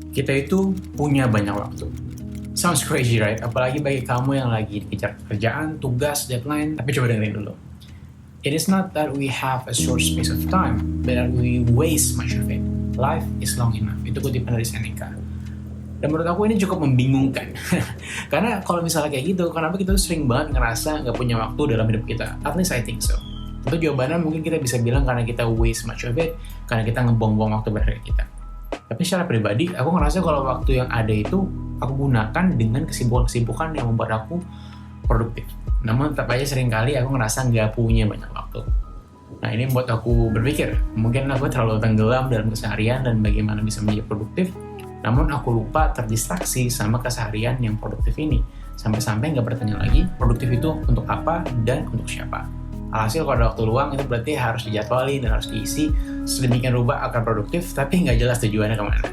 Kita itu punya banyak waktu. Sounds crazy, right? Apalagi bagi kamu yang lagi dikejar pekerjaan, tugas, deadline. Tapi coba dengerin dulu. It is not that we have a short space of time, but that we waste much of it. Life is long enough. Itu kutipan dari Seneca. Dan menurut aku ini cukup membingungkan. Karena kalau misalnya kayak gitu, kenapa kita tuh sering banget ngerasa nggak punya waktu dalam hidup kita? At least I think so. Itu jawabannya mungkin kita bisa bilang karena kita waste much of it, karena kita ngebuang-buang waktu berharga kita. Tapi secara pribadi, aku ngerasa kalau waktu yang ada itu, aku gunakan dengan kesibukan-kesibukan yang membuat aku produktif. Namun tetap aja seringkali aku ngerasa nggak punya banyak waktu. Nah ini membuat aku berpikir, mungkin aku terlalu tenggelam dalam keseharian dan bagaimana bisa menjadi produktif, namun aku lupa terdistraksi sama keseharian yang produktif ini. Sampai-sampai nggak bertanya lagi, produktif itu untuk apa dan untuk siapa. Alhasil kalau ada waktu luang itu berarti harus dijadwalin dan harus diisi sedemikian rupa akan produktif, tapi nggak jelas tujuannya kemana.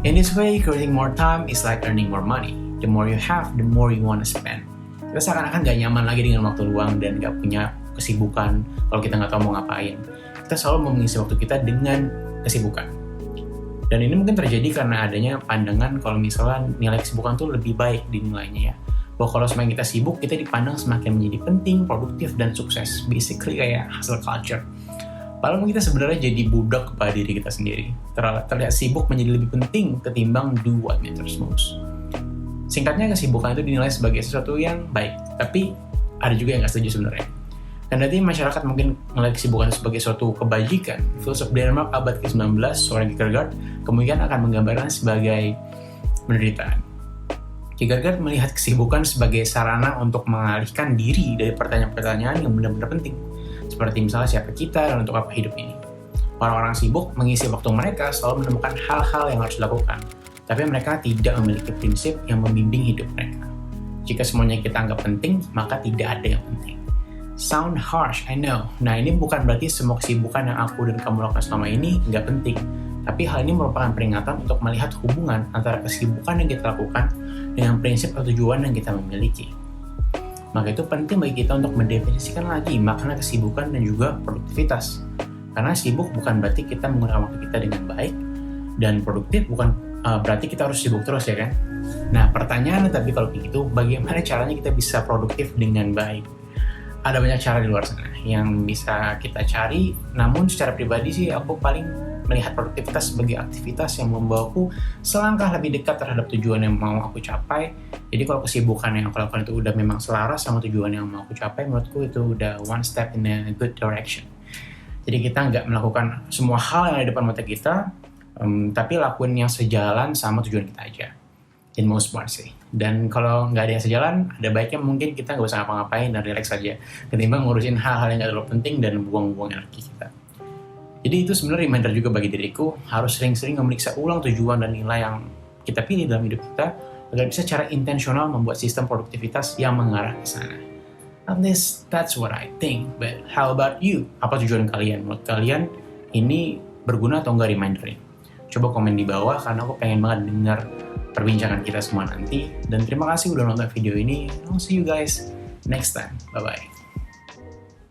In this way, creating more time is like earning more money. The more you have, the more you want to spend. Kita seakan-akan nggak nyaman lagi dengan waktu luang dan nggak punya kesibukan kalau kita nggak tahu mau ngapain. Kita selalu mengisi waktu kita dengan kesibukan. Dan ini mungkin terjadi karena adanya pandangan kalau misalnya nilai kesibukan tuh lebih baik dinilainya ya. Bahwa kalau semakin kita sibuk, kita dipandang semakin menjadi penting, produktif, dan sukses. Basically kayak hustle culture. Padahal kita sebenarnya jadi budak kepada diri kita sendiri. Terlihat sibuk menjadi lebih penting ketimbang do what matters most. Singkatnya, kesibukan itu dinilai sebagai sesuatu yang baik. Tapi ada juga yang nggak setuju sebenarnya. Dan nanti masyarakat mungkin melihat kesibukan sebagai suatu kebajikan. Filsuf Denmark abad ke-19, Søren Kierkegaard, kemudian akan menggambarkan sebagai penderitaan. Kierkegaard melihat kesibukan sebagai sarana untuk mengalihkan diri dari pertanyaan-pertanyaan yang benar-benar penting. Seperti misalnya siapa kita dan untuk apa hidup ini. Orang-orang sibuk mengisi waktu mereka selalu menemukan hal-hal yang harus dilakukan. Tapi mereka tidak memiliki prinsip yang membimbing hidup mereka. Jika semuanya kita anggap penting, maka tidak ada yang penting. Sound harsh, I know. Nah ini bukan berarti semua kesibukan yang aku dan kamu lakukan selama ini nggak penting. Tapi hal ini merupakan peringatan untuk melihat hubungan antara kesibukan yang kita lakukan dengan prinsip atau tujuan yang kita memiliki. Maka itu penting bagi kita untuk mendefinisikan lagi makna kesibukan dan juga produktivitas. Karena sibuk bukan berarti kita menggunakan waktu kita dengan baik, dan produktif bukan berarti kita harus sibuk terus ya kan. Nah pertanyaannya tapi kalau begitu, bagaimana caranya kita bisa produktif dengan baik? Ada banyak cara di luar sana yang bisa kita cari, namun secara pribadi sih aku paling melihat produktivitas sebagai aktivitas yang membawaku selangkah lebih dekat terhadap tujuan yang mau aku capai. Jadi kalau kesibukan yang aku lakukan itu udah memang selaras sama tujuan yang mau aku capai, menurutku itu udah one step in a good direction. Jadi kita nggak melakukan semua hal yang ada di depan mata kita, tapi lakuin yang sejalan sama tujuan kita aja. In most part sih. Dan kalau nggak ada yang sejalan, ada baiknya mungkin kita nggak usah ngapa-ngapain dan relax saja, ketimbang ngurusin hal-hal yang nggak terlalu penting dan buang-buang energi kita. Jadi itu sebenarnya reminder juga bagi diriku, harus sering-sering memeriksa ulang tujuan dan nilai yang kita pilih dalam hidup kita, agar bisa secara intensional membuat sistem produktivitas yang mengarah ke sana. At least that's what I think, but how about you? Apa tujuan kalian? Menurut kalian ini berguna atau enggak remindernya? Coba komen di bawah karena aku pengen banget dengar perbincangan kita semua nanti. Dan terima kasih udah nonton video ini. I'll see you guys next time. Bye-bye.